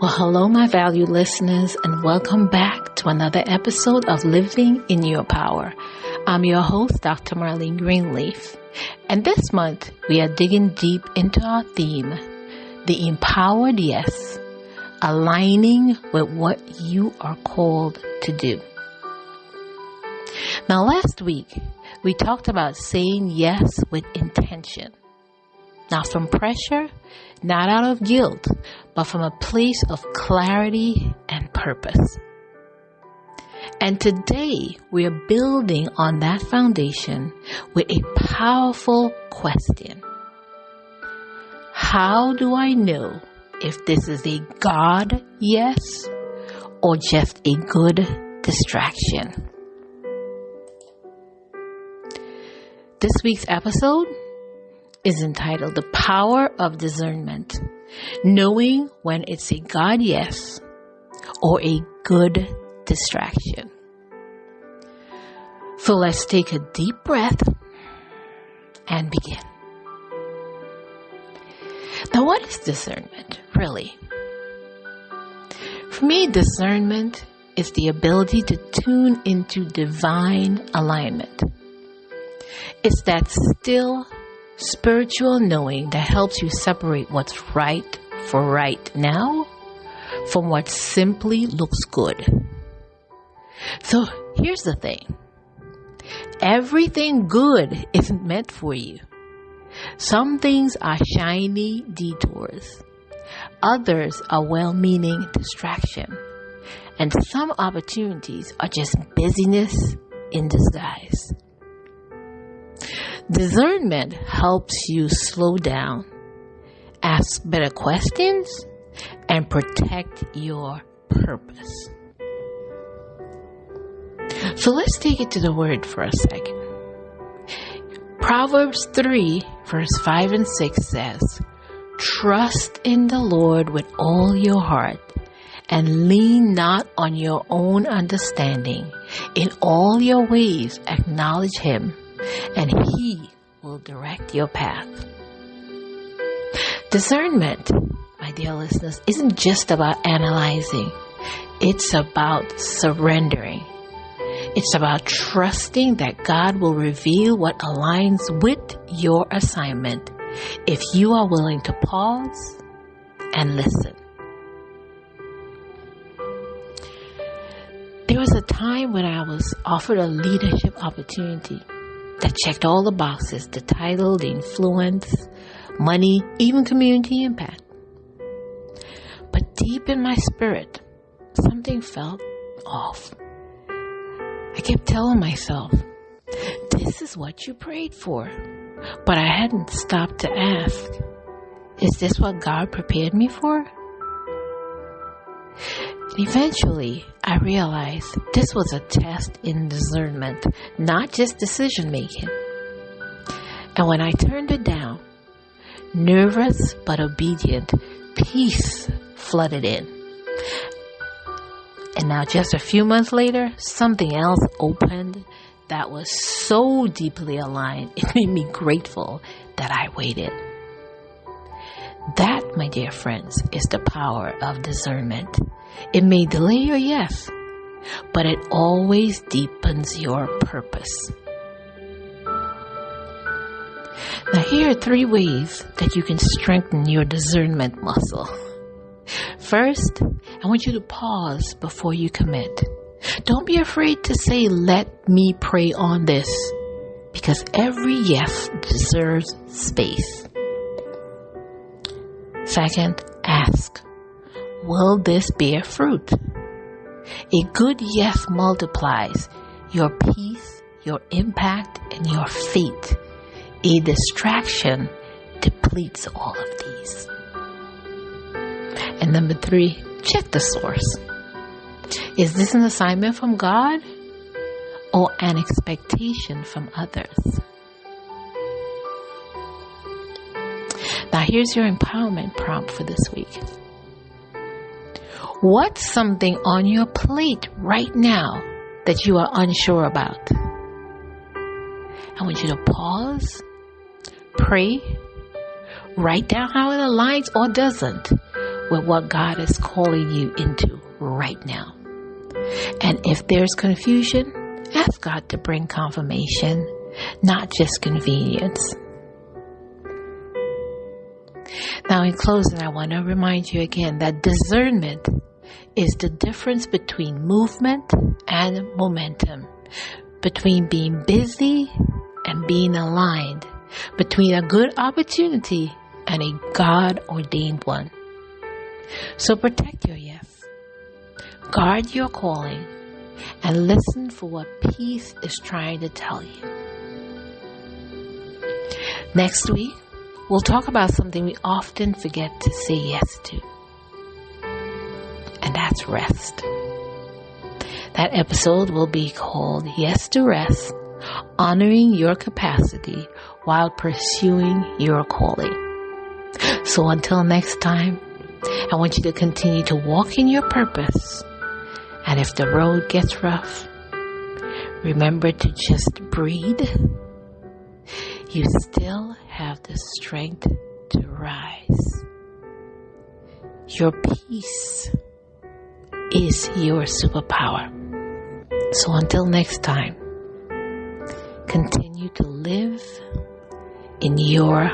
Well, hello, my valued listeners, and welcome back to another episode of Living in Your Power. I'm your host, Dr. Marlene Greenleaf, and this month we are digging deep into our theme, the empowered yes, aligning with what you are called to do. Now, last week we talked about saying yes with intention. Not from pressure, not out of guilt, but from a place of clarity and purpose. And today we are building on that foundation with a powerful question. How do I know if this is a God yes or just a good distraction? This week's episode is entitled The Power of Discernment, knowing when it's a God yes or a good distraction. So let's take a deep breath and begin. Now, what is discernment, really? For me, discernment is the ability to tune into divine alignment. It's that still spiritual knowing that helps you separate what's right for right now from what simply looks good. So here's the thing. Everything good isn't meant for you. Some things are shiny detours. Others are well-meaning distraction. And some opportunities are just busyness in disguise. Discernment helps you slow down, ask better questions, and protect your purpose. So let's take it to the word for a second. Proverbs 3, verse 5 and 6 says, "Trust in the Lord with all your heart, and lean not on your own understanding. In all your ways acknowledge Him, and He will direct your path." Discernment, my dear listeners, isn't just about analyzing. It's about surrendering. It's about trusting that God will reveal what aligns with your assignment if you are willing to pause and listen. There was a time when I was offered a leadership opportunity that checked all the boxes: the title, the influence, money, even community impact. But deep in my spirit, something felt off. I kept telling myself, this is what you prayed for. But I hadn't stopped to ask, is this what God prepared me for? Eventually, I realized this was a test in discernment, not just decision making. And when I turned it down, nervous but obedient, peace flooded in. And now just a few months later, something else opened that was so deeply aligned, it made me grateful that I waited. That, my dear friends, is the power of discernment. It may delay your yes, but it always deepens your purpose. Now, here are 3 ways that you can strengthen your discernment muscle. First, I want you to pause before you commit. Don't be afraid to say, "Let me pray on this," because every yes deserves space. Second, ask, will this bear fruit? A good yes multiplies your peace, your impact, and your faith. A distraction depletes all of these. And number 3, check the source. Is this an assignment from God or an expectation from others? Now here's your empowerment prompt for this week. What's something on your plate right now that you are unsure about? I want you to pause, pray, write down how it aligns or doesn't with what God is calling you into right now. And if there's confusion, ask God to bring confirmation, not just convenience. Now, in closing, I want to remind you again that discernment is the difference between movement and momentum, between being busy and being aligned, between a good opportunity and a God-ordained one. So protect your yes, guard your calling, and listen for what peace is trying to tell you. Next week, we'll talk about something we often forget to say yes to, and that's rest. That episode will be called Yes to Rest, Honoring Your Capacity While Pursuing Your Calling. So until next time, I want you to continue to walk in your purpose. And if the road gets rough, remember to just breathe. You still have the strength to rise. Your peace is your superpower. So until next time, continue to live in your